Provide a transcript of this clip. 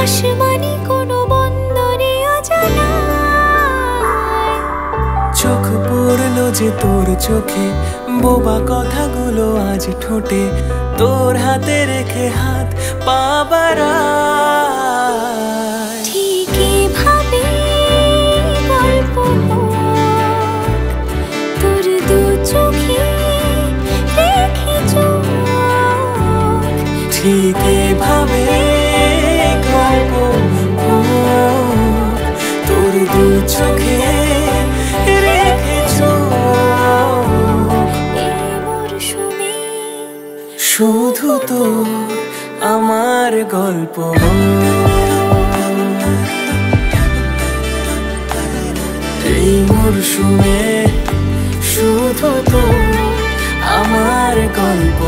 আসমানি কোনো বন্দরে অজানায় চোখ পড়লো যে তোর চোখে, বোবা কথাগুলো আজ ঠোঁটে, তোর হাতে রেখে হাত পা বাড়ায়। ঠিক এভাবে গল্প তোর দু চোখে রেখে চোখ, ঠিক এভাবে গল্প তোর দু চোখে রেখে চোখ। এই মরশুমে শুধু তো আমার গল্প, এই মরশুমে শুধু তো আমার গল্প।